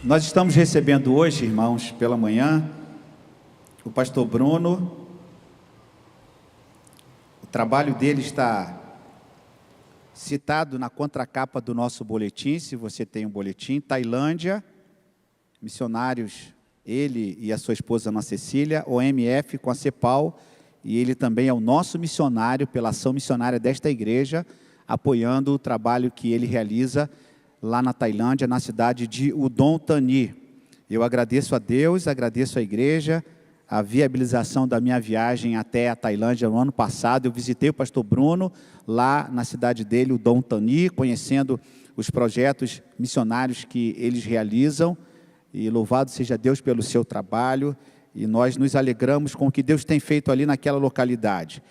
Nós estamos recebendo hoje, irmãos, pela manhã, o pastor Bruno. O trabalho dele está citado na contracapa do nosso boletim, se você tem um boletim. Tailândia, missionários, ele e a sua esposa Ana Cecília, OMF com a CEPAL, e ele também é o nosso missionário pela ação missionária desta igreja, apoiando o trabalho que ele realiza lá na Tailândia, na cidade de Udon Thani. Eu agradeço a Deus, agradeço à igreja, a viabilização da minha viagem até a Tailândia no ano passado. Eu visitei o pastor Bruno lá na cidade dele, Udon Thani, conhecendo os projetos missionários que eles realizam, e louvado seja Deus pelo seu trabalho, e nós nos alegramos com o que Deus tem feito ali naquela localidade.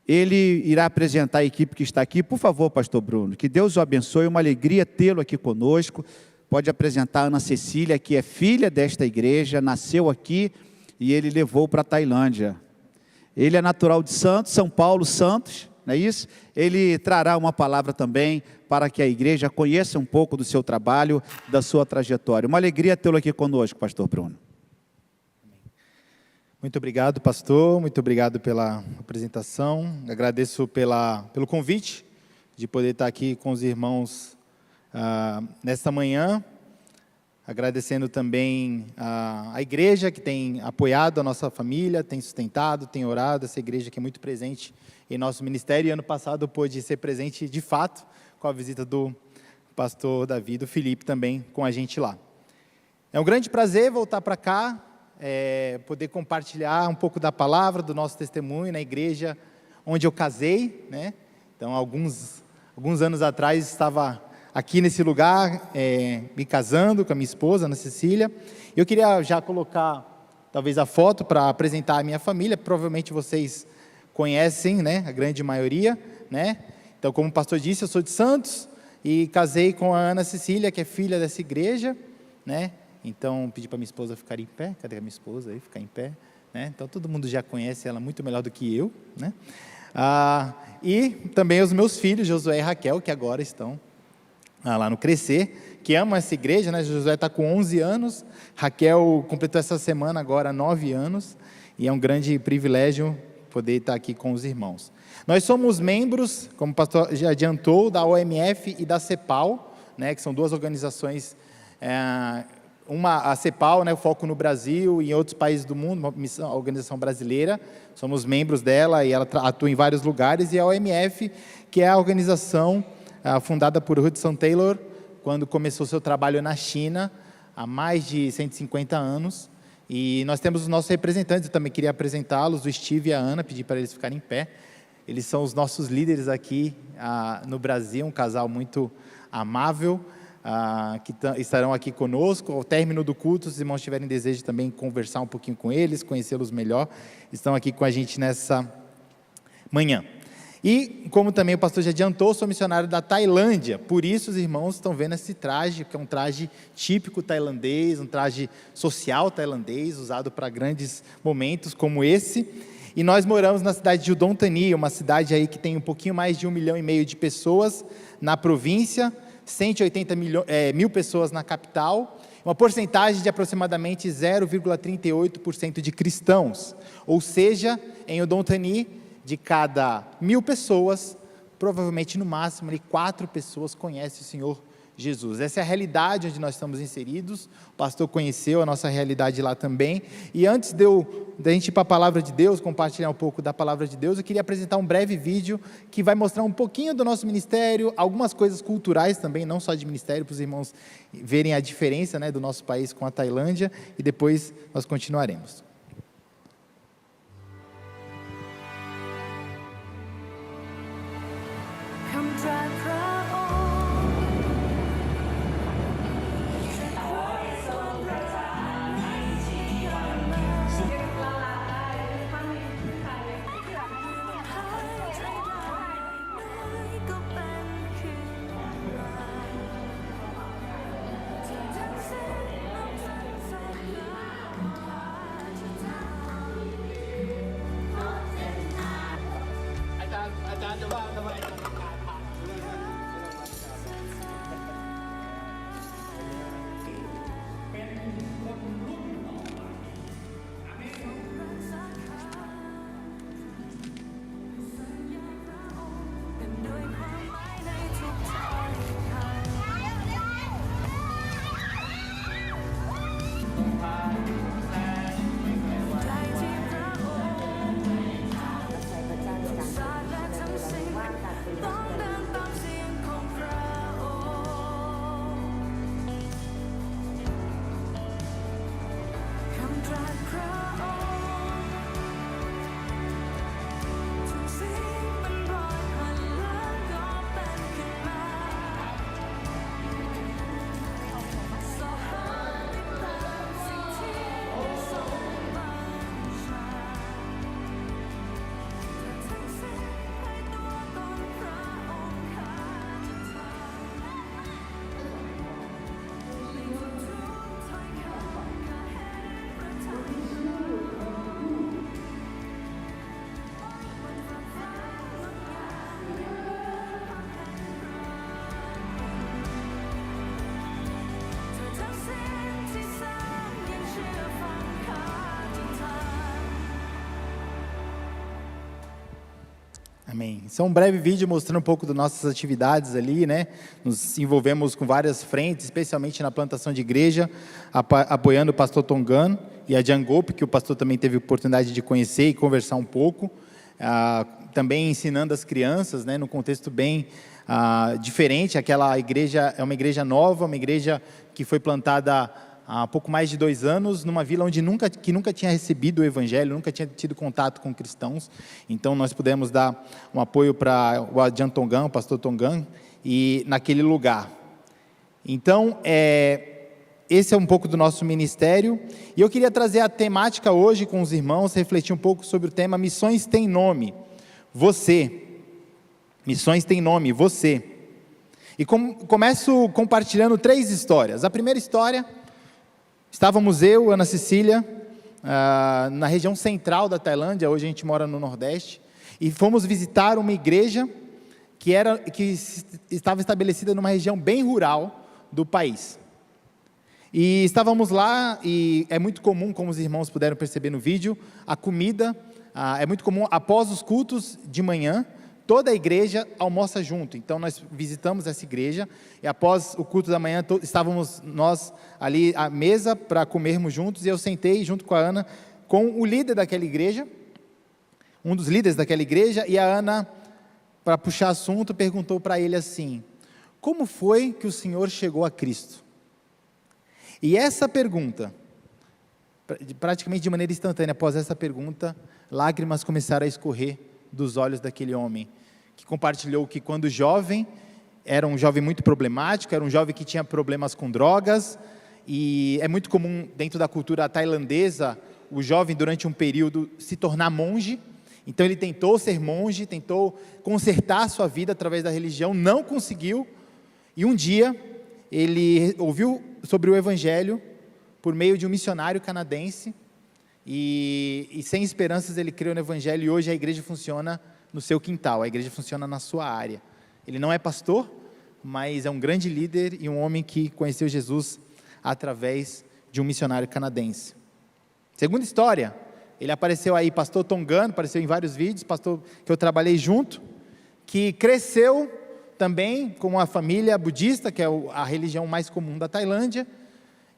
Ele irá apresentar a equipe que está aqui. Por favor, pastor Bruno, que Deus o abençoe, uma alegria tê-lo aqui conosco. Pode apresentar a Ana Cecília, que é filha desta igreja, nasceu aqui e ele levou para a Tailândia. Ele é natural de Santos, São Paulo, Santos, não é isso? Ele trará uma palavra também para que a igreja conheça um pouco do seu trabalho, da sua trajetória. Uma alegria tê-lo aqui conosco, pastor Bruno. Muito obrigado, pastor, muito obrigado pela apresentação, agradeço pelo convite de poder estar aqui com os irmãos nesta manhã, agradecendo também a igreja que tem apoiado a nossa família, tem sustentado, tem orado, essa igreja que é muito presente em nosso ministério, e ano passado eu pude ser presente de fato com a visita do pastor Davi e do Felipe também com a gente lá. É um grande prazer voltar para cá, poder compartilhar um pouco da palavra, do nosso testemunho na igreja onde eu casei, né? Então, alguns anos atrás, estava aqui nesse lugar, me casando com a minha esposa, Ana Cecília. Eu queria já colocar, talvez, a foto para apresentar a minha família. Provavelmente vocês conhecem, né? A grande maioria, né? Então, como o pastor disse, eu sou de Santos e casei com a Ana Cecília, que é filha dessa igreja, né? Então, pedi para minha esposa ficar em pé. Cadê a minha esposa aí? Ficar em pé, né? Então, todo mundo já conhece ela muito melhor do que eu, né? E também os meus filhos, Josué e Raquel, que agora estão lá no Crescer, que amam essa igreja, né? Josué está com 11 anos, Raquel completou essa semana agora 9 anos, e é um grande privilégio poder estar aqui com os irmãos. Nós somos membros, como o pastor já adiantou, da OMF e da CEPAL, né? Que são duas organizações, a CEPAL, né, o foco no Brasil e em outros países do mundo, uma organização brasileira, somos membros dela e ela atua em vários lugares, e a OMF, que é a organização fundada por Hudson Taylor, quando começou seu trabalho na China, há mais de 150 anos, e nós temos os nossos representantes. Eu também queria apresentá-los, o Steve e a Ana, pedir para eles ficarem em pé. Eles são os nossos líderes aqui no Brasil, um casal muito amável, que estarão aqui conosco. Ao término do culto, se os irmãos tiverem desejo de também conversar um pouquinho com eles, conhecê-los melhor, estão aqui com a gente nessa manhã. E, como também o pastor já adiantou, sou missionário da Tailândia, por isso os irmãos estão vendo esse traje, que é um traje típico tailandês, um traje social tailandês, usado para grandes momentos como esse. E nós moramos na cidade de Udon Thani, uma cidade aí que tem um pouquinho mais de 1,5 milhão de pessoas na província, 180 mil pessoas na capital, uma porcentagem de aproximadamente 0,38% de cristãos, ou seja, em Udon Thani, de cada 1.000 pessoas, provavelmente no máximo 4 pessoas conhecem o Senhor Jesus. Essa é a realidade onde nós estamos inseridos. O pastor conheceu a nossa realidade lá também. E antes da gente ir para a palavra de Deus, compartilhar um pouco da palavra de Deus, eu queria apresentar um breve vídeo que vai mostrar um pouquinho do nosso ministério, algumas coisas culturais também, não só de ministério, para os irmãos verem a diferença, né, do nosso país com a Tailândia, e depois nós continuaremos. Amém. Isso é um breve vídeo mostrando um pouco das nossas atividades ali, né? Nos envolvemos com várias frentes, especialmente na plantação de igreja, apoiando o pastor Tongan e a Jangop, que o pastor também teve a oportunidade de conhecer e conversar um pouco. Também ensinando as crianças, né? Num contexto bem diferente. Aquela igreja é uma igreja nova, uma igreja que foi plantada há pouco mais de 2 anos, numa vila onde nunca tinha recebido o evangelho, nunca tinha tido contato com cristãos. Então nós pudemos dar um apoio para o Adjan Tongan, o pastor Tongan, e naquele lugar. Então, esse é um pouco do nosso ministério, e eu queria trazer a temática hoje com os irmãos, refletir um pouco sobre o tema Missões tem nome, você. Missões tem nome, você. E começo compartilhando 3 histórias. A primeira história: estávamos eu, Ana Cecília, na região central da Tailândia. Hoje a gente mora no Nordeste, e fomos visitar uma igreja que estava estabelecida numa região bem rural do país. E estávamos lá, e é muito comum, como os irmãos puderam perceber no vídeo, a comida, é muito comum, após os cultos de manhã, toda a igreja almoça junto. Então nós visitamos essa igreja, e após o culto da manhã, estávamos nós ali à mesa para comermos juntos, e eu sentei junto com a Ana, com o líder daquela igreja, um dos líderes daquela igreja, e a Ana, para puxar assunto, perguntou para ele assim: como foi que o senhor chegou a Cristo? E essa pergunta, praticamente de maneira instantânea, após essa pergunta, lágrimas começaram a escorrer dos olhos daquele homem, que compartilhou que quando jovem, era um jovem muito problemático, era um jovem que tinha problemas com drogas, e é muito comum dentro da cultura tailandesa, o jovem durante um período se tornar monge. Então ele tentou ser monge, tentou consertar a sua vida através da religião, não conseguiu, e um dia ele ouviu sobre o evangelho por meio de um missionário canadense, e sem esperanças ele creu no evangelho, e hoje a igreja funciona no seu quintal, a igreja funciona na sua área. Ele não é pastor, mas é um grande líder e um homem que conheceu Jesus através de um missionário canadense. Segunda história, ele apareceu aí, pastor Tongan, apareceu em vários vídeos, pastor que eu trabalhei junto, que cresceu também com uma família budista, que é a religião mais comum da Tailândia,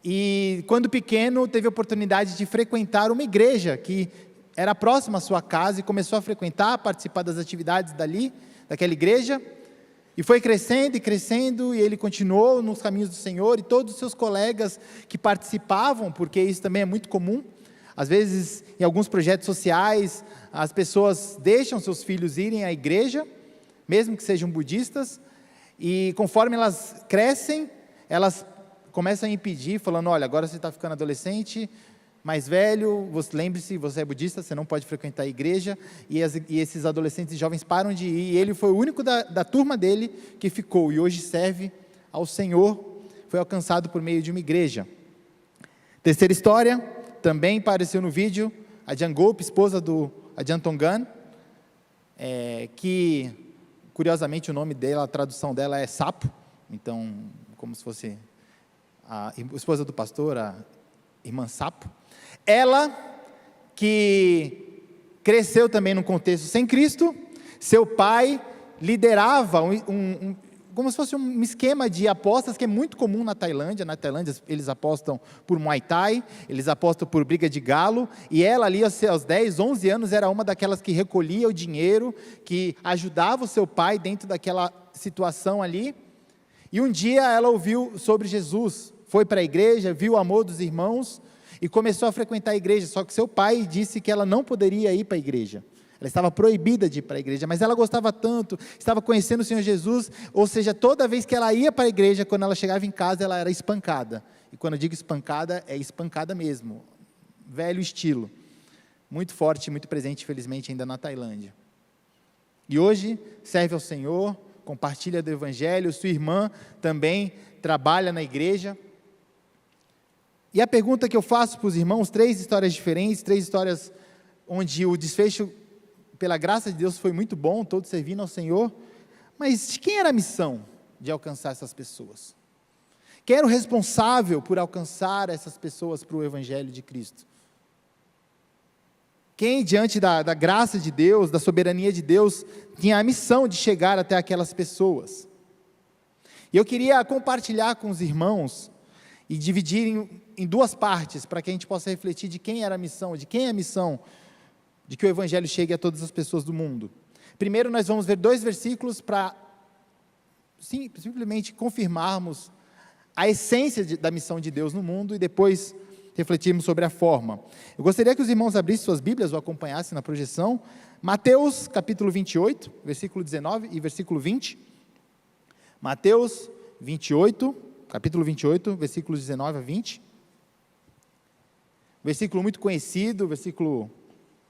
e quando pequeno teve a oportunidade de frequentar uma igreja que era próxima à sua casa, e começou a frequentar, participar das atividades daquela igreja, e foi crescendo e crescendo, e ele continuou nos caminhos do Senhor, e todos os seus colegas que participavam, porque isso também é muito comum, às vezes em alguns projetos sociais, as pessoas deixam seus filhos irem à igreja, mesmo que sejam budistas, e conforme elas crescem, elas começam a impedir, falando: olha, agora você está ficando adolescente, mais velho, lembre-se, você é budista, você não pode frequentar a igreja, e esses adolescentes e jovens param de ir, e ele foi o único da turma dele que ficou, e hoje serve ao Senhor, foi alcançado por meio de uma igreja. Terceira história, também apareceu no vídeo, a Jangop, esposa do Adjan Tongan, que, curiosamente, o nome dela, a tradução dela é sapo, então, como se fosse a esposa do pastor, a irmã sapo. Ela, que cresceu também num contexto sem Cristo, seu pai liderava como se fosse um esquema de apostas que é muito comum na Tailândia. Na Tailândia eles apostam por Muay Thai, eles apostam por briga de galo, e ela ali aos 10, 11 anos era uma daquelas que recolhia o dinheiro, que ajudava o seu pai dentro daquela situação ali, e um dia ela ouviu sobre Jesus, foi para a igreja, viu o amor dos irmãos, e começou a frequentar a igreja, só que seu pai disse que ela não poderia ir para a igreja, ela estava proibida de ir para a igreja, mas ela gostava tanto, estava conhecendo o Senhor Jesus, ou seja, toda vez que ela ia para a igreja, quando ela chegava em casa, ela era espancada, e quando eu digo espancada, é espancada mesmo, velho estilo, muito forte, muito presente, infelizmente, ainda na Tailândia. E hoje, serve ao Senhor, compartilha do evangelho, sua irmã também trabalha na igreja. E a pergunta que eu faço para os irmãos, 3 histórias diferentes, 3 histórias onde o desfecho, pela graça de Deus, foi muito bom, todos servindo ao Senhor, mas de quem era a missão de alcançar essas pessoas? Quem era o responsável por alcançar essas pessoas para o evangelho de Cristo? Quem, diante da graça de Deus, da soberania de Deus, tinha a missão de chegar até aquelas pessoas. E eu queria compartilhar com os irmãos e dividir em duas partes, para que a gente possa refletir de quem era a missão, de quem é a missão, de que o Evangelho chegue a todas as pessoas do mundo. Primeiro nós vamos ver 2 versículos para simplesmente confirmarmos a essência da missão de Deus no mundo e depois refletirmos sobre a forma. Eu gostaria que os irmãos abrissem suas Bíblias ou acompanhassem na projeção. Mateus capítulo 28, versículo 19 e versículo 20. Mateus 28, capítulo 28, versículos 19 a 20. Versículo muito conhecido, versículo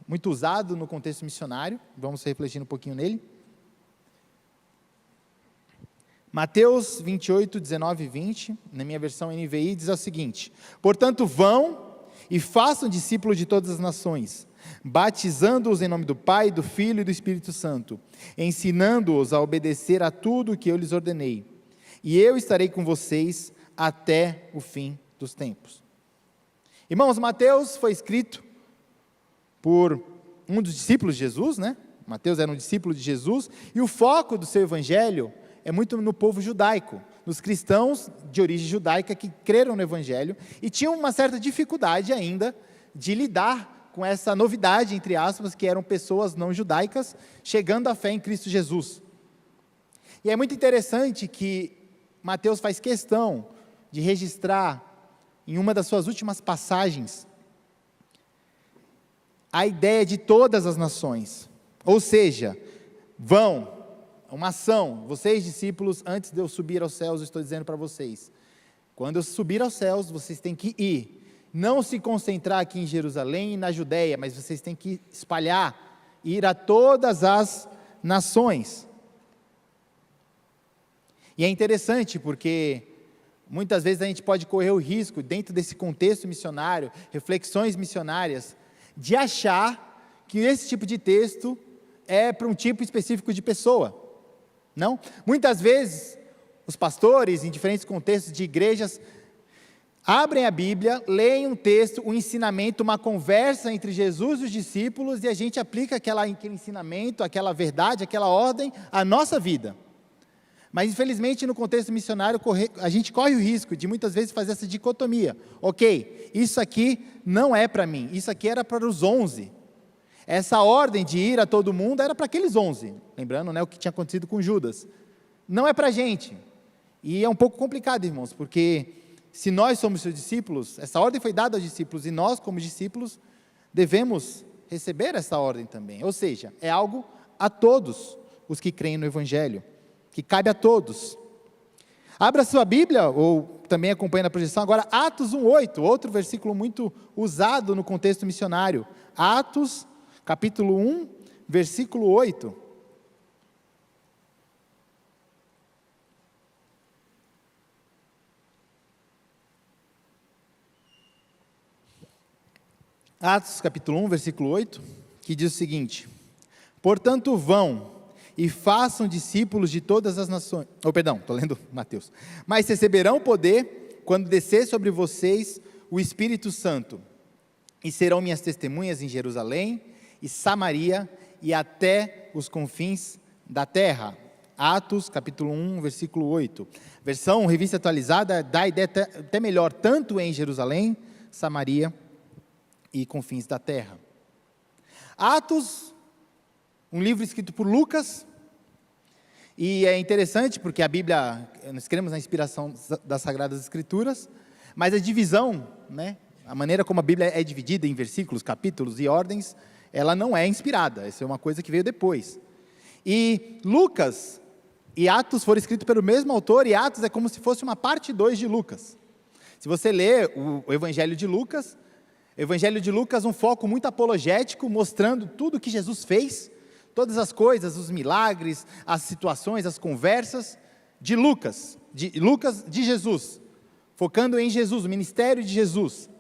muito usado no contexto missionário. Vamos refletir um pouquinho nele. Mateus 28, 19 e 20, na minha versão NVI, diz o seguinte: portanto, vão e façam discípulos de todas as nações, batizando-os em nome do Pai, do Filho e do Espírito Santo, ensinando-os a obedecer a tudo o que eu lhes ordenei. E eu estarei com vocês até o fim dos tempos. Irmãos, Mateus foi escrito por um dos discípulos de Jesus, né? Mateus era um discípulo de Jesus, e o foco do seu evangelho é muito no povo judaico, nos cristãos de origem judaica que creram no Evangelho e tinham uma certa dificuldade ainda de lidar com essa novidade, entre aspas, que eram pessoas não judaicas chegando à fé em Cristo Jesus. E é muito interessante que Mateus faz questão de registrar em uma das suas últimas passagens a ideia de todas as nações, ou seja, vão. Uma ação, vocês discípulos, antes de eu subir aos céus, eu estou dizendo para vocês, quando eu subir aos céus, vocês têm que ir, não se concentrar aqui em Jerusalém e na Judéia, mas vocês têm que espalhar, ir a todas as nações. E é interessante porque muitas vezes a gente pode correr o risco, dentro desse contexto missionário, reflexões missionárias, de achar que esse tipo de texto é para um tipo específico de pessoa. Não? Muitas vezes, os pastores, em diferentes contextos de igrejas, abrem a Bíblia, leem um texto, um ensinamento, uma conversa entre Jesus e os discípulos, e a gente aplica aquele ensinamento, aquela verdade, aquela ordem à nossa vida. Mas, infelizmente, no contexto missionário, a gente corre o risco de muitas vezes fazer essa dicotomia. Ok, isso aqui não é para mim, isso aqui era para os 11. Essa ordem de ir a todo mundo era para aqueles 11, lembrando, né, o que tinha acontecido com Judas. Não é para a gente. E é um pouco complicado, irmãos, porque se nós somos seus discípulos, essa ordem foi dada aos discípulos, e nós, como discípulos, devemos receber essa ordem também. Ou seja, é algo a todos os que creem no Evangelho, que cabe a todos. Abra sua Bíblia, ou também acompanhe na projeção agora, Atos 1:8, outro versículo muito usado no contexto missionário. Atos, capítulo 1, versículo 8. Atos, capítulo 1, versículo 8, que diz o seguinte: portanto vão e façam discípulos de todas as nações, estou lendo Mateus, mas receberão poder quando descer sobre vocês o Espírito Santo, e serão minhas testemunhas em Jerusalém, e Samaria, e até os confins da terra. Atos, capítulo 1, versículo 8. Versão Revista Atualizada dá a ideia até melhor, tanto em Jerusalém, Samaria e confins da terra. Atos, um livro escrito por Lucas, e é interessante porque a Bíblia, nós cremos na inspiração das Sagradas Escrituras, mas a divisão, né, a maneira como a Bíblia é dividida em versículos, capítulos e ordens, ela não é inspirada, essa é uma coisa que veio depois. E Lucas e Atos foram escritos pelo mesmo autor, e Atos é como se fosse uma parte 2 de Lucas. Se você ler o Evangelho de Lucas, um foco muito apologético, mostrando tudo o que Jesus fez, todas as coisas, os milagres, as situações, as conversas de Lucas, de Jesus, focando em Jesus, o ministério de Jesus.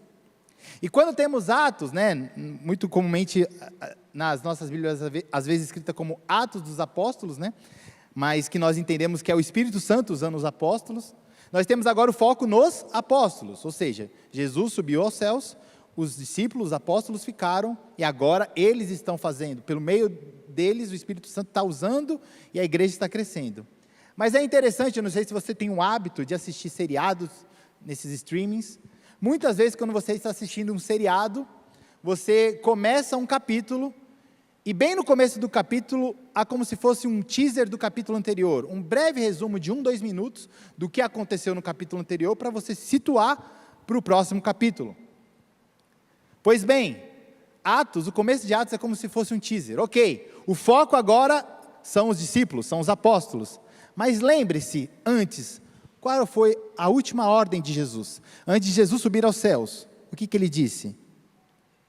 E quando temos Atos, né, muito comumente nas nossas Bíblias, às vezes escrita como Atos dos Apóstolos, né, mas que nós entendemos que é o Espírito Santo usando os apóstolos, nós temos agora o foco nos apóstolos, ou seja, Jesus subiu aos céus, os discípulos, os apóstolos ficaram, e agora eles estão fazendo. Pelo meio deles, o Espírito Santo está usando, e a igreja está crescendo. Mas é interessante, eu não sei se você tem o hábito de assistir seriados nesses streamings. Muitas vezes, quando você está assistindo um seriado, você começa um capítulo, e bem no começo do capítulo, há como se fosse um teaser do capítulo anterior, um breve resumo de 2 minutos do que aconteceu no capítulo anterior, para você se situar para o próximo capítulo. Pois bem, Atos, o começo de Atos é como se fosse um teaser. Ok, o foco agora são os discípulos, são os apóstolos. Mas lembre-se, antes, qual foi a última ordem de Jesus? Antes de Jesus subir aos céus, o que ele disse?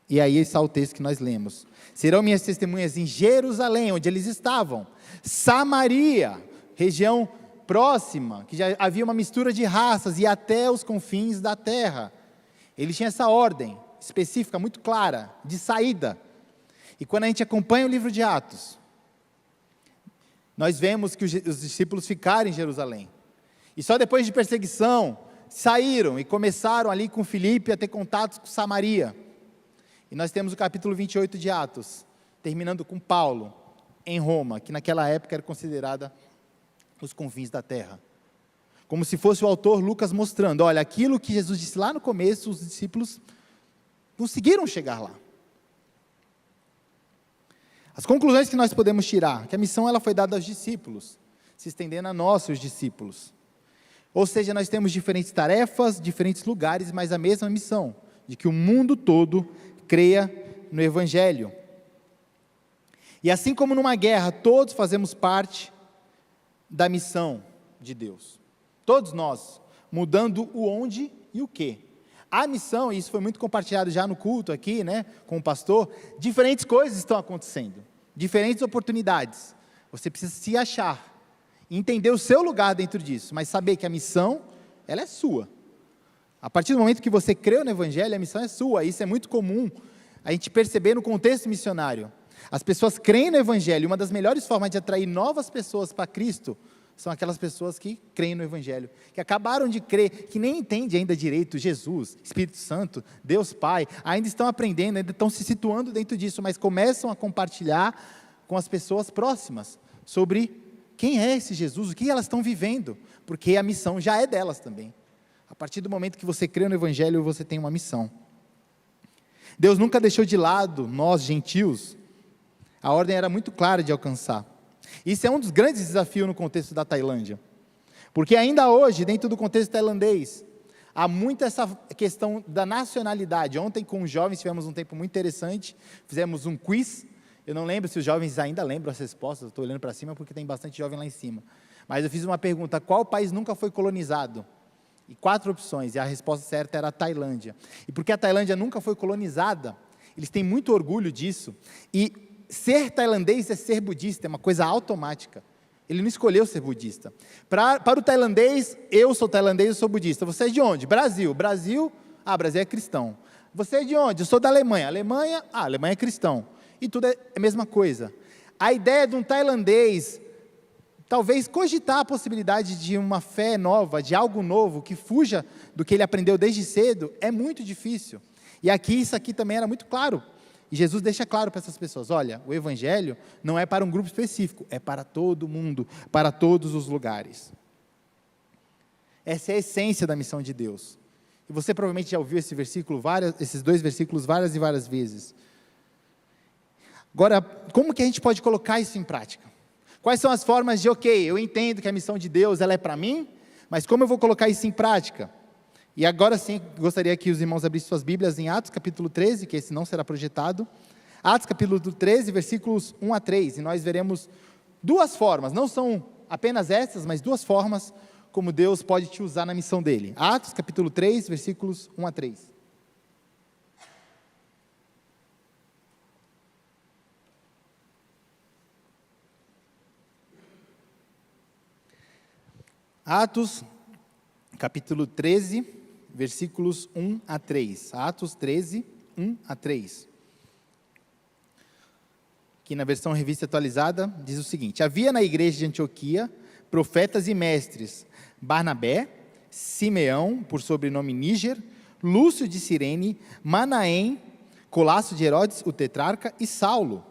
E aí está o texto que nós lemos. Serão minhas testemunhas em Jerusalém, onde eles estavam. Samaria, região próxima, que já havia uma mistura de raças, e até os confins da terra. Ele tinha essa ordem específica, muito clara, de saída. E quando a gente acompanha o livro de Atos, nós vemos que os discípulos ficaram em Jerusalém. E só depois de perseguição, saíram e começaram ali com Filipe a ter contatos com Samaria. E nós temos o capítulo 28 de Atos, terminando com Paulo, em Roma, que naquela época era considerada os confins da terra. Como se fosse o autor Lucas mostrando, olha, aquilo que Jesus disse lá no começo, os discípulos conseguiram chegar lá. As conclusões que nós podemos tirar, que a missão ela foi dada aos discípulos, se estendendo a nós, os discípulos. Ou seja, nós temos diferentes tarefas, diferentes lugares, mas a mesma missão, de que o mundo todo creia no Evangelho. E assim como numa guerra, todos fazemos parte da missão de Deus. Todos nós, mudando o onde e o que. A missão, e isso foi muito compartilhado já no culto aqui, né, com o pastor, diferentes coisas estão acontecendo, diferentes oportunidades. Você precisa se achar, entender o seu lugar dentro disso, mas saber que a missão, ela é sua. A partir do momento que você creu no Evangelho, a missão é sua. Isso é muito comum a gente perceber no contexto missionário. As pessoas creem no Evangelho, e uma das melhores formas de atrair novas pessoas para Cristo são aquelas pessoas que creem no Evangelho, que acabaram de crer, que nem entendem ainda direito Jesus, Espírito Santo, Deus Pai, ainda estão aprendendo, ainda estão se situando dentro disso, mas começam a compartilhar com as pessoas próximas sobre quem é esse Jesus, o que elas estão vivendo, porque a missão já é delas também. A partir do momento que você crê no Evangelho, você tem uma missão. Deus nunca deixou de lado nós, gentios. A ordem era muito clara de alcançar. Isso é um dos grandes desafios no contexto da Tailândia. Porque ainda hoje, dentro do contexto tailandês, há muito essa questão da nacionalidade. Ontem, com os jovens, tivemos um tempo muito interessante. Fizemos um quiz. Eu não lembro se os jovens ainda lembram as respostas. Estou olhando para cima porque tem bastante jovem lá em cima. Mas eu fiz uma pergunta: qual país nunca foi colonizado? E 4 opções, e a resposta certa era a Tailândia. E porque a Tailândia nunca foi colonizada, eles têm muito orgulho disso, e ser tailandês é ser budista, é uma coisa automática. Ele não escolheu ser budista. Para o tailandês, eu sou tailandês, eu sou budista. Você é de onde? Brasil. Brasil é cristão. Você é de onde? Eu sou da Alemanha. Alemanha é cristão. E tudo é a mesma coisa. A ideia de um tailandês talvez cogitar a possibilidade de uma fé nova, de algo novo, que fuja do que ele aprendeu desde cedo, é muito difícil. E aqui, isso aqui também era muito claro. E Jesus deixa claro para essas pessoas, olha, o Evangelho não é para um grupo específico, é para todo mundo, para todos os lugares. Essa é a essência da missão de Deus. E você provavelmente já ouviu esses 2 versículos várias e várias vezes. Agora, como que a gente pode colocar isso em prática? Quais são as formas de, eu entendo que a missão de Deus ela é para mim, mas como eu vou colocar isso em prática? E agora sim, gostaria que os irmãos abrissem suas Bíblias em Atos capítulo 13, que esse não será projetado. Atos capítulo 13, versículos 1 a 3, e nós veremos 2 formas, não são apenas essas, mas 2 formas como Deus pode te usar na missão dele. Atos capítulo 3, versículos 1 a 3. Atos, capítulo 13, versículos 1 a 3. Atos 13, 1 a 3. Aqui na versão revista atualizada, diz o seguinte: havia na igreja de Antioquia profetas e mestres, Barnabé, Simeão, por sobrenome Níger, Lúcio de Cirene, Manaém, Colasso de Herodes, o tetrarca, e Saulo.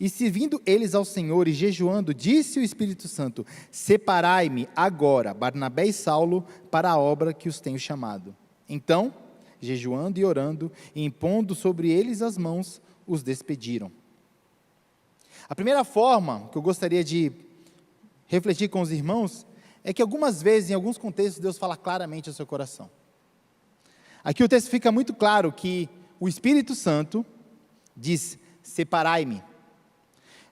E servindo eles ao Senhor e jejuando, disse o Espírito Santo: separai-me agora, Barnabé e Saulo, para a obra que os tenho chamado. Então, jejuando e orando, e impondo sobre eles as mãos, os despediram. A primeira forma que eu gostaria de refletir com os irmãos é que algumas vezes, em alguns contextos, Deus fala claramente ao seu coração. Aqui o texto fica muito claro que o Espírito Santo diz: separai-me.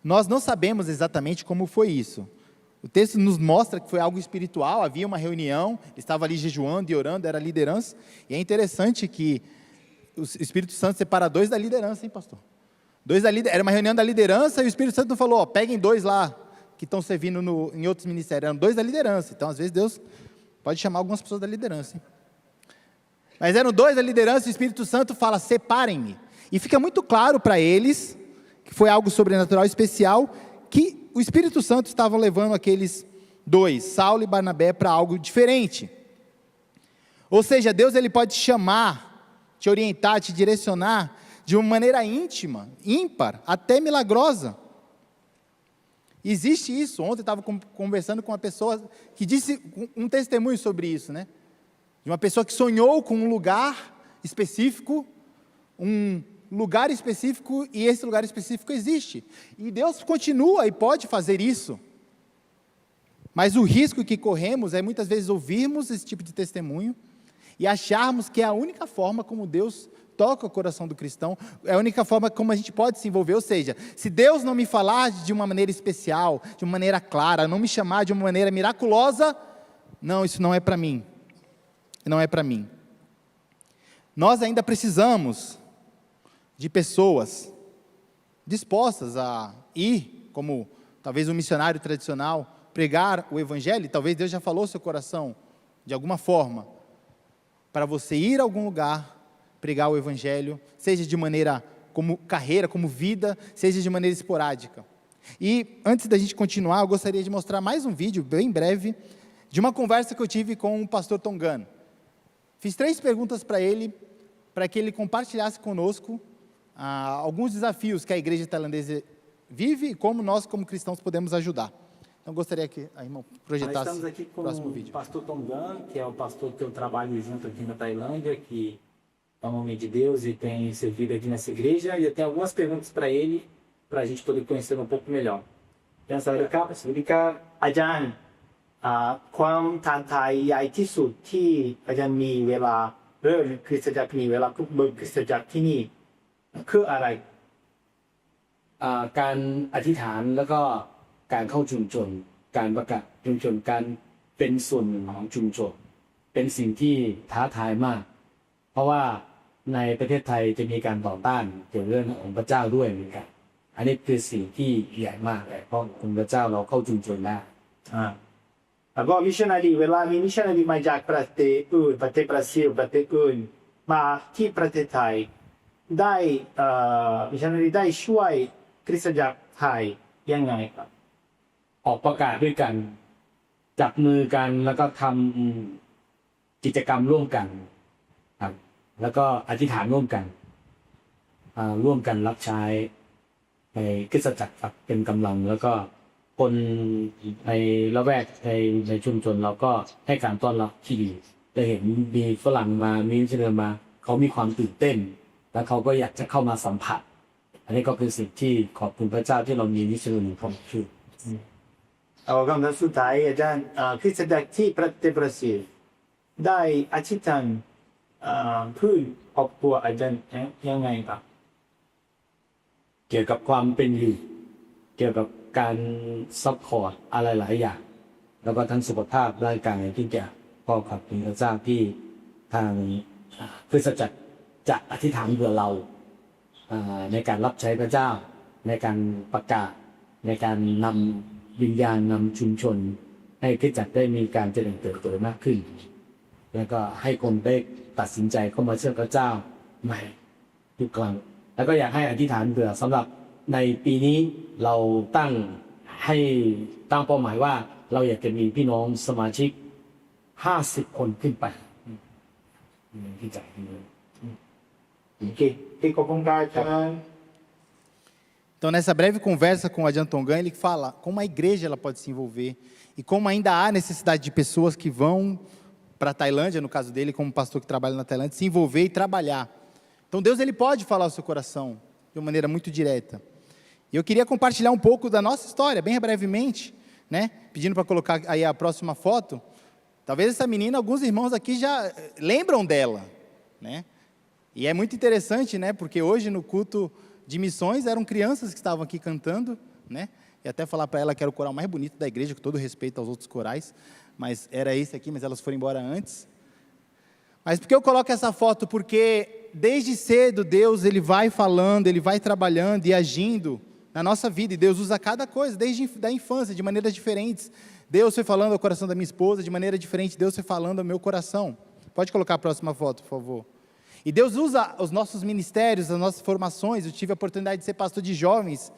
Nós não sabemos exatamente como foi isso. O texto nos mostra que foi algo espiritual, havia uma reunião, estava ali jejuando e orando, era a liderança, e é interessante que o Espírito Santo separa dois da liderança, hein, pastor? Era uma reunião da liderança e o Espírito Santo não falou: peguem dois lá, que estão servindo em outros ministérios, eram dois da liderança. Então, às vezes, Deus pode chamar algumas pessoas da liderança, hein? Mas eram dois da liderança e o Espírito Santo fala: separem-me. E fica muito claro para eles, que foi algo sobrenatural especial, que o Espírito Santo estava levando aqueles dois, Saulo e Barnabé, para algo diferente. Ou seja, Deus ele pode te chamar, te orientar, te direcionar de uma maneira íntima, ímpar, até milagrosa. Existe isso. Ontem eu estava conversando com uma pessoa que disse um testemunho sobre isso, né? De uma pessoa que sonhou com um lugar específico, e esse lugar específico existe. E Deus continua e pode fazer isso. Mas o risco que corremos é muitas vezes ouvirmos esse tipo de testemunho e acharmos que é a única forma como Deus toca o coração do cristão, é a única forma como a gente pode se envolver. Ou seja, se Deus não me falar de uma maneira especial, de uma maneira clara, não me chamar de uma maneira miraculosa, não, isso não é para mim. Não é para mim. Nós ainda precisamos de pessoas dispostas a ir, como talvez um missionário tradicional, pregar o evangelho. Talvez Deus já falou ao seu coração, de alguma forma, para você ir a algum lugar, pregar o evangelho, seja de maneira como carreira, como vida, seja de maneira esporádica. E antes da gente continuar, eu gostaria de mostrar mais um vídeo, bem breve, de uma conversa que eu tive com o pastor Tongano. Fiz 3 perguntas para ele, para que ele compartilhasse conosco alguns desafios que a igreja tailandesa vive e como nós, como cristãos, podemos ajudar. Então, gostaria que a irmã projetasse o próximo vídeo. Nós estamos aqui com o pastor Tongano, que é o pastor que eu trabalho junto aqui na Tailândia, que é um homem de Deus e tem servido aqui nessa igreja. E eu tenho algumas perguntas para ele, para a gente poder conhecer um pouco melhor. Então,สวัสดีครับอาจารย์ความท้าทายใหญ่ที่สุดที่อาจารย์มีเวลาเริ่มคริสตจักรมีเวลาทุกเบิกคริสตจักรที่นี่คืออะไรการอธิษฐานแล้วก็การเข้าชุมชนการประกาศชุมชนการเป็นส่วนหนึ่งของชุมชนเป็นสิ่งที่ท้าทายมากเพราะว่าในประเทศไทยจะมีการต่อต้านเกี่ยวกับเรื่องของพระเจ้าด้วยเหมือนกันอันนี้คือสิ่งที่ใหญ่มากเลยเพราะองค์พระเจ้าเราเข้าชุมชนแล้วแล้วก็มิชชันนารีเวลามีมิชชันนารีมาจากประเทศอื่นประเทศบราซิลประเทศอื่นมาที่ประเทศไทยได้มิชชันนารีได้ช่วยคริสตจักรไทยยังไงครับออกประกาศด้วยกันจับมือกันแล้วก็ทำกิจกรรมร่วมกันครับแล้วก็อธิษฐานร่วมกันรับใช้ในคริสตจักรครับเป็นกำลังแล้วก็คนในละแวกในชุมชนเราก็ให้การต้อนรับที่ดีได้เห็นมีฝรั่งมามีมิชชันนารีมาเขามีความตื่นเต้นและเขาก็อยากจะเข้ามาสัมผัสอันนี้ก็คือสิ่งที่ขอบคุณพระเจ้าที่เรามีมิชชันนารีพร้อมชื่อคำถามสุดท้ายอาจารย์คริสตจักรที่ประเทศบราซิลได้อธิษฐานเพื่อครอบครัวอาจารย์ยังไงครับเกี่ยวกับความเป็นอยู่เกี่ยวกับการซัพพอร์ตอะไรหลายอย่างแล้วก็ทั้งสุขภาพร่างกายที่จะพ่อขอบคุณพระเจ้าที่ทางคริสตจักรจะอธิษฐานเพื่อเราในการรับใช้พระเจ้าในการประกาศในการนำวิญญาณนำชุมชนให้คริสตจักรได้มีการเจริญเติบโตมากขึ้นแล้วก็ให้คนได้ตัดสินใจเข้ามาเชื่อพระเจ้าใหม่ทุกครั้งแล้วก็อยากให้อธิษฐานเผื่อสำหรับในปีนี้เราตั้งเป้าหมายว่าเราอยากจะมีพี่น้องสมาชิก50 คนขึ้นไป ที่จ่ายเงิน Ok, cái có con trai cho Então, nessa breve conversa com o Ajahn Tongam, ele fala como a igreja ela pode se envolver e como ainda há necessidade de pessoas que vão para a Tailândia, no caso dele, como pastor que trabalha na Tailândia, se envolver e trabalhar. Então, Deus ele pode falar ao seu coração de uma maneira muito direta. E eu queria compartilhar um pouco da nossa história, bem brevemente, né? Pedindo para colocar aí a próxima foto. Talvez essa menina, alguns irmãos aqui já lembram dela, né? E é muito interessante, né? Porque hoje no culto de missões eram crianças que estavam aqui cantando, né? E até falar para ela que era o coral mais bonito da igreja, com todo respeito aos outros corais, mas era esse aqui, mas elas foram embora antes. Mas por que eu coloco essa foto? Porque desde cedo Deus ele vai falando, ele vai trabalhando e agindo na nossa vida, e Deus usa cada coisa, desde a infância, de maneiras diferentes. Deus foi falando ao coração da minha esposa, de maneira diferente, Deus foi falando ao meu coração. Pode colocar a próxima foto, por favor. E Deus usa os nossos ministérios, as nossas formações. Eu tive a oportunidade de ser pastor de jovens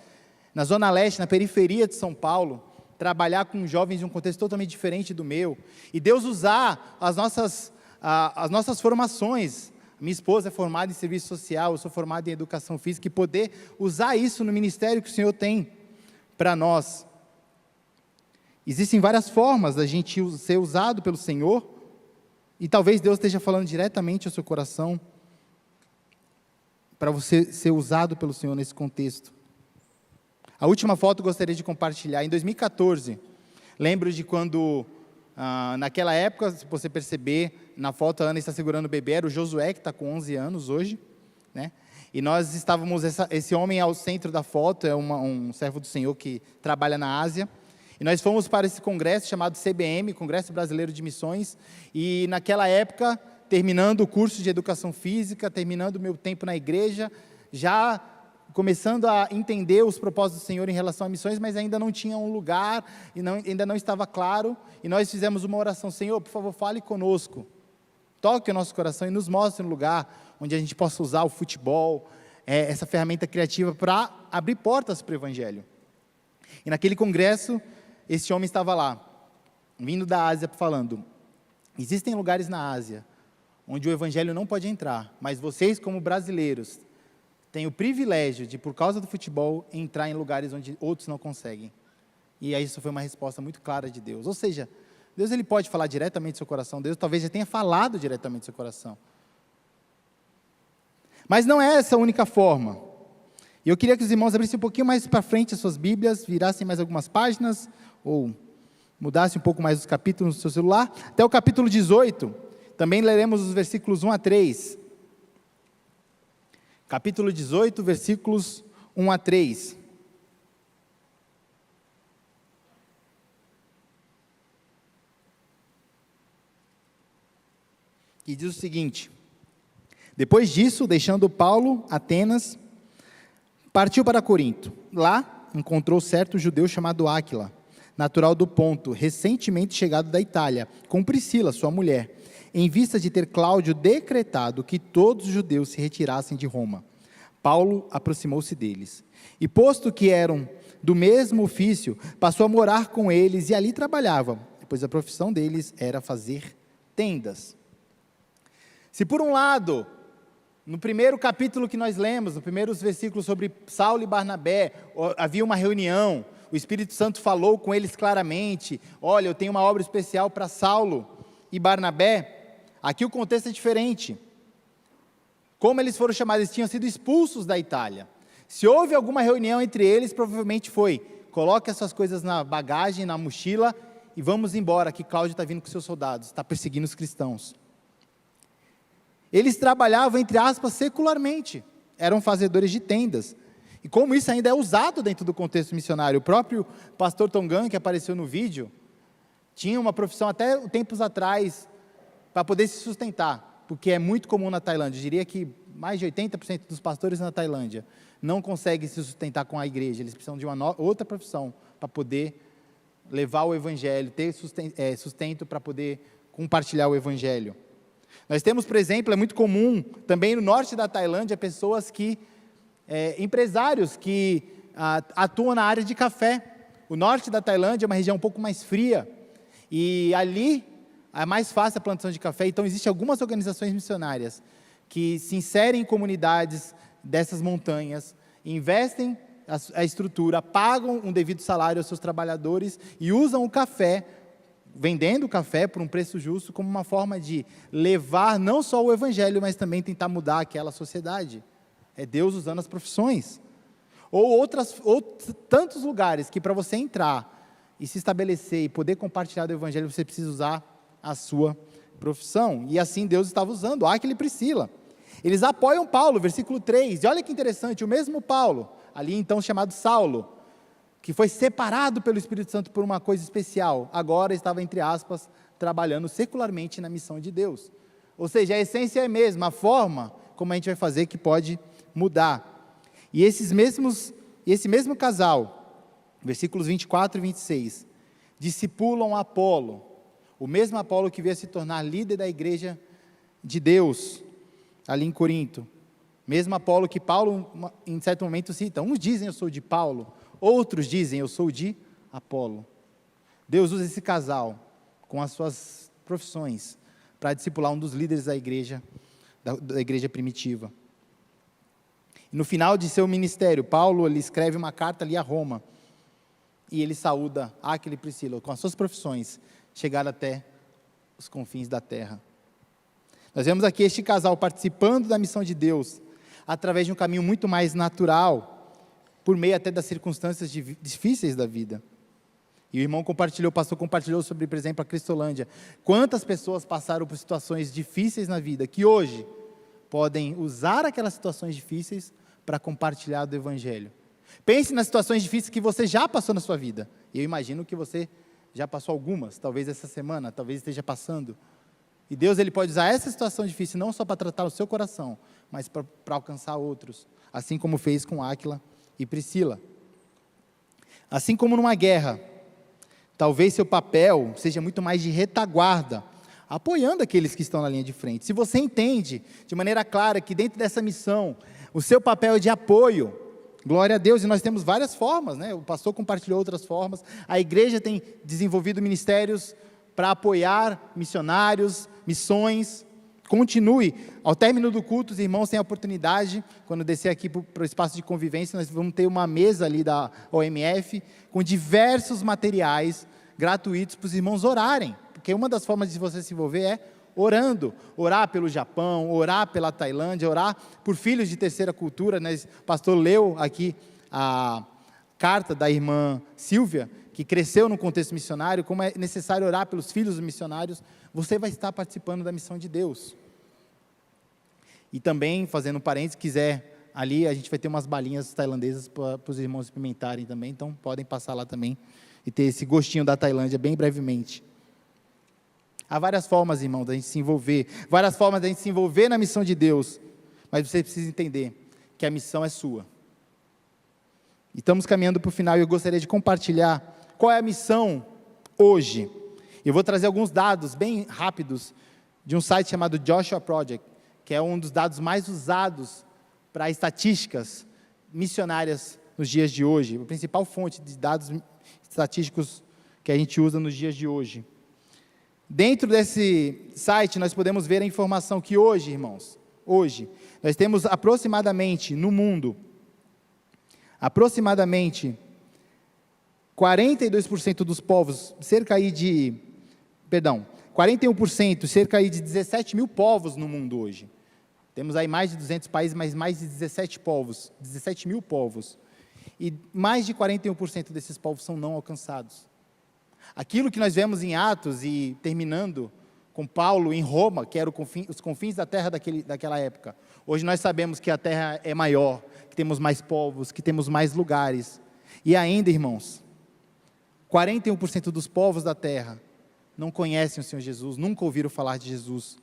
na Zona Leste, na periferia de São Paulo, trabalhar com jovens de um contexto totalmente diferente do meu. E Deus usar as nossas formações. Minha esposa é formada em serviço social, eu sou formado em educação física, e poder usar isso no ministério que o Senhor tem para nós. Existem várias formas da gente ser usado pelo Senhor, e talvez Deus esteja falando diretamente ao seu coração, para você ser usado pelo Senhor nesse contexto. A última foto eu gostaria de compartilhar. Em 2014, lembro de quando, naquela época, se você perceber, na foto a Ana está segurando o bebê, era o Josué, que está com 11 anos hoje, né? E nós estávamos, esse homem ao centro da foto, é um servo do Senhor que trabalha na Ásia, e nós fomos para esse congresso chamado CBM, Congresso Brasileiro de Missões, e naquela época, terminando o curso de Educação Física, terminando o meu tempo na igreja, já começando a entender os propósitos do Senhor em relação a missões, mas ainda não tinha um lugar, e ainda não estava claro, e nós fizemos uma oração: Senhor, por favor, fale conosco, toque o nosso coração e nos mostre um lugar onde a gente possa usar o futebol, essa ferramenta criativa para abrir portas para o Evangelho. E naquele congresso, esse homem estava lá, vindo da Ásia, falando: existem lugares na Ásia onde o Evangelho não pode entrar, mas vocês, como brasileiros, têm o privilégio de, por causa do futebol, entrar em lugares onde outros não conseguem. E aí isso foi uma resposta muito clara de Deus. Ou seja, Deus ele pode falar diretamente do seu coração, Deus talvez já tenha falado diretamente do seu coração. Mas não é essa a única forma. E eu queria que os irmãos abrissem um pouquinho mais para frente as suas Bíblias, virassem mais algumas páginas, ou mudassem um pouco mais os capítulos no seu celular, até o capítulo 18, também leremos os versículos 1 a 3. Capítulo 18, versículos 1 a 3. E diz o seguinte: depois disso, deixando Paulo, Atenas, partiu para Corinto. Lá, encontrou certo judeu chamado Áquila, natural do Ponto, recentemente chegado da Itália, com Priscila, sua mulher, em vista de ter Cláudio decretado que todos os judeus se retirassem de Roma. Paulo aproximou-se deles, e posto que eram do mesmo ofício, passou a morar com eles e ali trabalhava, pois a profissão deles era fazer tendas. Se por um lado, no primeiro capítulo que nós lemos, nos primeiros versículos sobre Saulo e Barnabé, havia uma reunião, o Espírito Santo falou com eles claramente: olha, eu tenho uma obra especial para Saulo e Barnabé. Aqui o contexto é diferente. Como eles foram chamados? Eles tinham sido expulsos da Itália. Se houve alguma reunião entre eles, provavelmente foi: coloque essas coisas na bagagem, na mochila, e vamos embora, que Cláudio está vindo com seus soldados, está perseguindo os cristãos. Eles trabalhavam, entre aspas, secularmente, eram fazedores de tendas. E como isso ainda é usado dentro do contexto missionário, o próprio pastor Tongam, que apareceu no vídeo, tinha uma profissão até tempos atrás, para poder se sustentar, porque é muito comum na Tailândia. Eu diria que mais de 80% dos pastores na Tailândia não conseguem se sustentar com a igreja, eles precisam de uma outra profissão para poder levar o Evangelho, ter sustento para poder compartilhar o Evangelho. Nós temos, por exemplo, é muito comum também no norte da Tailândia, pessoas que, empresários que atuam na área de café. O norte da Tailândia é uma região um pouco mais fria, e ali é mais fácil a plantação de café. Então, existem algumas organizações missionárias que se inserem em comunidades dessas montanhas, investem a estrutura, pagam um devido salário aos seus trabalhadores e usam o café, vendendo o café por um preço justo, como uma forma de levar não só o evangelho, mas também tentar mudar aquela sociedade. É Deus usando as profissões. Ou tantos lugares que para você entrar e se estabelecer e poder compartilhar do evangelho, você precisa usar a sua profissão. E assim Deus estava usando Áquila e Priscila. Eles apoiam Paulo, versículo 3. E olha que interessante, o mesmo Paulo, ali então chamado Saulo, que foi separado pelo Espírito Santo por uma coisa especial, agora estava, entre aspas, trabalhando secularmente na missão de Deus. Ou seja, a essência é a mesma, a forma como a gente vai fazer que pode mudar. E esse mesmo casal, versículos 24 e 26, discipulam Apolo, o mesmo Apolo que veio se tornar líder da igreja de Deus, ali em Corinto. Mesmo Apolo que Paulo, em certo momento, cita. Uns dizem, eu sou de Paulo. Outros dizem, eu sou de Apolo. Deus usa esse casal, com as suas profissões, para discipular um dos líderes da igreja primitiva. E no final de seu ministério, Paulo ele escreve uma carta ali a Roma, e ele saúda Áquila e Priscila, com as suas profissões, chegar até os confins da terra. Nós vemos aqui este casal participando da missão de Deus, através de um caminho muito mais natural, por meio até das circunstâncias difíceis da vida. E o irmão compartilhou, o pastor compartilhou sobre, por exemplo, a Cristolândia. Quantas pessoas passaram por situações difíceis na vida, que hoje podem usar aquelas situações difíceis para compartilhar do evangelho. Pense nas situações difíceis que você já passou na sua vida. E eu imagino que você já passou algumas, talvez essa semana, talvez esteja passando. E Deus ele pode usar essa situação difícil não só para tratar o seu coração, mas para alcançar outros, assim como fez com Áquila e Priscila. Assim como numa guerra, talvez seu papel seja muito mais de retaguarda, apoiando aqueles que estão na linha de frente. Se você entende de maneira clara que dentro dessa missão, o seu papel é de apoio, glória a Deus, e nós temos várias formas, né? O pastor compartilhou outras formas, a igreja tem desenvolvido ministérios para apoiar missionários, missões. Continue, ao término do culto, os irmãos têm a oportunidade, quando descer aqui para o espaço de convivência, nós vamos ter uma mesa ali da OMF, com diversos materiais gratuitos para os irmãos orarem, porque uma das formas de você se envolver é orando, orar pelo Japão, orar pela Tailândia, orar por filhos de terceira cultura, né? O pastor leu aqui a carta da irmã Silvia, que cresceu no contexto missionário, como é necessário orar pelos filhos dos missionários, você vai estar participando da missão de Deus. E também, fazendo um parênteses, quiser, ali a gente vai ter umas balinhas tailandesas para os irmãos experimentarem também, então podem passar lá também e ter esse gostinho da Tailândia bem brevemente. Há várias formas, irmão, da gente se envolver, várias formas da gente se envolver na missão de Deus, mas você precisa entender que a missão é sua. E estamos caminhando para o final e eu gostaria de compartilhar qual é a missão hoje. Eu vou trazer alguns dados bem rápidos de um site chamado Joshua Project, que é um dos dados mais usados para estatísticas missionárias nos dias de hoje, a principal fonte de dados estatísticos que a gente usa nos dias de hoje. Dentro desse site, nós podemos ver a informação que hoje, irmãos, hoje, nós temos aproximadamente, no mundo, aproximadamente 42% dos povos, 41%, cerca aí de 17 mil povos no mundo hoje. Temos aí mais de 200 países, mas mais de 17 mil povos. E mais de 41% desses povos são não alcançados. Aquilo que nós vemos em Atos e terminando com Paulo em Roma, que eram os confins da terra daquela época. Hoje nós sabemos que a terra é maior, que temos mais povos, que temos mais lugares. E ainda, irmãos, 41% dos povos da terra não conhecem o Senhor Jesus, nunca ouviram falar de Jesus.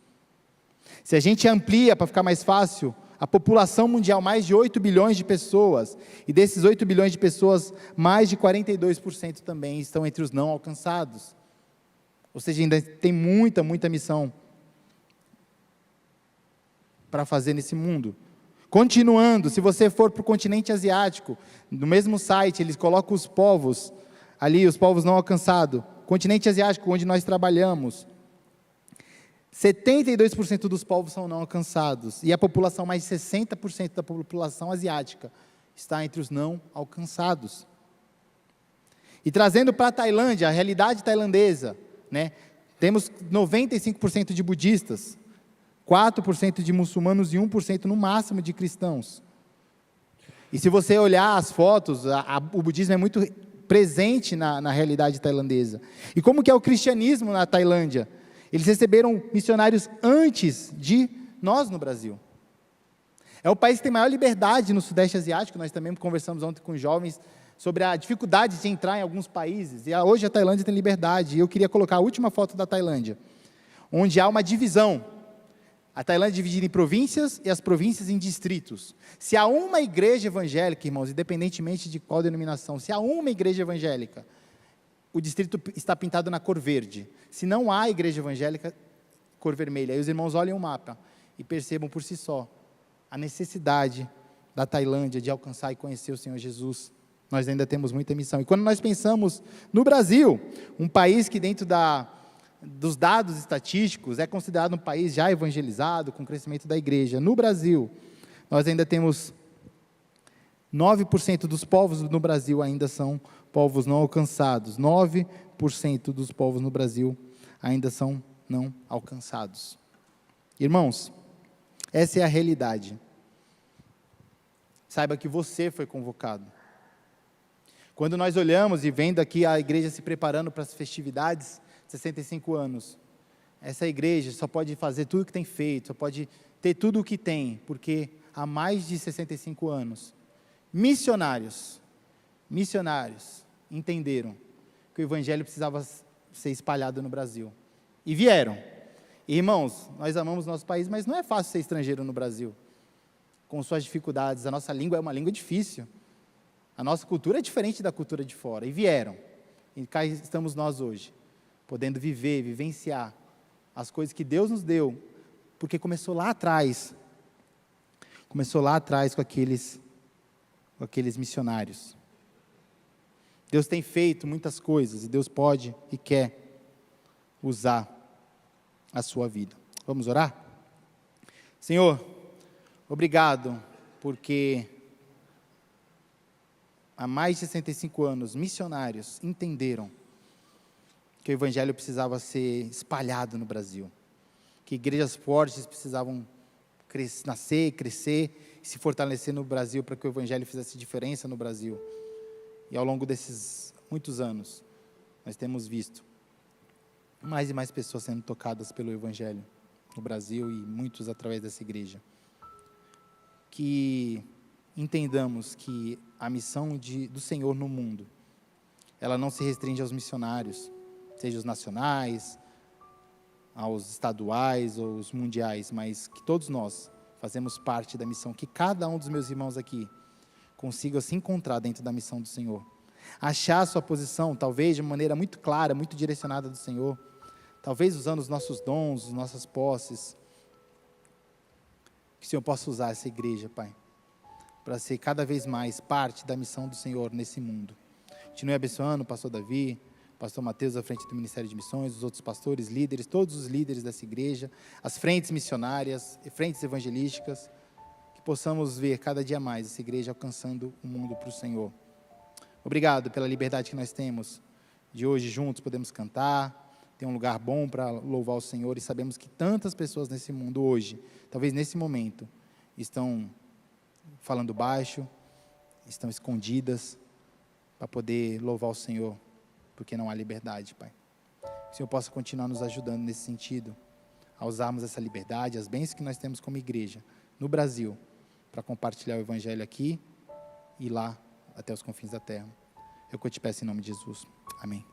Se a gente amplia, para ficar mais fácil, a população mundial, mais de 8 bilhões de pessoas, e desses 8 bilhões de pessoas, mais de 42% também estão entre os não alcançados. Ou seja, ainda tem muita missão para fazer nesse mundo. Continuando, se você for para o continente asiático, no mesmo site, eles colocam os povos, ali os povos não alcançados, continente asiático, onde nós trabalhamos, 72% dos povos são não alcançados, e a população, mais de 60% da população asiática, está entre os não alcançados. E trazendo para a Tailândia, a realidade tailandesa, né, temos 95% de budistas, 4% de muçulmanos e 1% no máximo de cristãos. E se você olhar as fotos, o budismo é muito presente na realidade tailandesa. E como que é o cristianismo na Tailândia? Eles receberam missionários antes de nós no Brasil. É o país que tem maior liberdade no Sudeste Asiático. Nós também conversamos ontem com jovens sobre a dificuldade de entrar em alguns países. E hoje a Tailândia tem liberdade. E eu queria colocar a última foto da Tailândia, onde há uma divisão. A Tailândia é dividida em províncias e as províncias em distritos. Se há uma igreja evangélica, irmãos, independentemente de qual denominação, se há uma igreja evangélica, o distrito está pintado na cor verde. Se não há igreja evangélica, cor vermelha. Aí os irmãos olhem o mapa e percebam por si só a necessidade da Tailândia de alcançar e conhecer o Senhor Jesus. Nós ainda temos muita missão. E quando nós pensamos no Brasil, um país que dentro dos dados estatísticos é considerado um país já evangelizado, com o crescimento da igreja. No Brasil, nós ainda temos 9% dos povos no Brasil ainda são povos não alcançados. 9% dos povos no Brasil ainda são não alcançados. Irmãos, essa é a realidade. Saiba que você foi convocado. Quando nós olhamos e vendo aqui a igreja se preparando para as festividades, 65 anos, essa igreja só pode fazer tudo o que tem feito, só pode ter tudo o que tem, porque há mais de 65 anos, missionários entenderam que o evangelho precisava ser espalhado no Brasil, e vieram. E, irmãos, nós amamos nosso país, mas não é fácil ser estrangeiro no Brasil, com suas dificuldades. A nossa língua é uma língua difícil, a nossa cultura é diferente da cultura de fora, e vieram, e cá estamos nós hoje, podendo vivenciar as coisas que Deus nos deu, porque começou lá atrás com aqueles missionários. Deus tem feito muitas coisas, e Deus pode e quer usar a sua vida. Vamos orar? Senhor, obrigado, porque há mais de 65 anos, missionários entenderam que o evangelho precisava ser espalhado no Brasil, que igrejas fortes precisavam nascer, crescer e se fortalecer no Brasil para que o evangelho fizesse diferença no Brasil. E ao longo desses muitos anos, nós temos visto mais e mais pessoas sendo tocadas pelo evangelho no Brasil e muitos através dessa igreja. Que entendamos que a missão do Senhor no mundo, ela não se restringe aos missionários, seja os nacionais, aos estaduais ou os mundiais, mas que todos nós fazemos parte da missão, que cada um dos meus irmãos aqui consiga se encontrar dentro da missão do Senhor, achar a sua posição, talvez de uma maneira muito clara, muito direcionada do Senhor, talvez usando os nossos dons, as nossas posses, que o Senhor possa usar essa igreja, Pai, para ser cada vez mais parte da missão do Senhor nesse mundo. Continue abençoando o pastor Davi, pastor Mateus à frente do Ministério de Missões, os outros pastores, líderes, todos os líderes dessa igreja, as frentes missionárias, frentes evangelísticas, que possamos ver cada dia mais essa igreja alcançando o mundo para o Senhor. Obrigado pela liberdade que nós temos de hoje juntos podemos cantar, ter um lugar bom para louvar o Senhor, e sabemos que tantas pessoas nesse mundo hoje, talvez nesse momento, estão falando baixo, estão escondidas para poder louvar o Senhor, porque não há liberdade, Pai. Que o Senhor possa continuar nos ajudando nesse sentido, a usarmos essa liberdade, as bênçãos que nós temos como igreja no Brasil, para compartilhar o Evangelho aqui e lá, até os confins da terra. Eu que te peço em nome de Jesus. Amém.